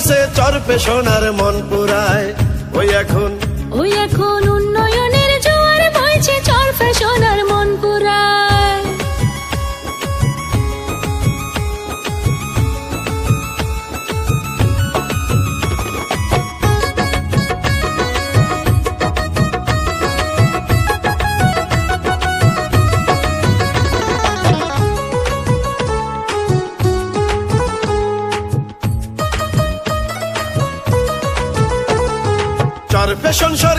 বইছে চরপে সোনার মন পুরায়। ওই এখন উন্নয়নের জোয়ার বইছে চরপে সোনার মন পুরায়। চরপে সরকার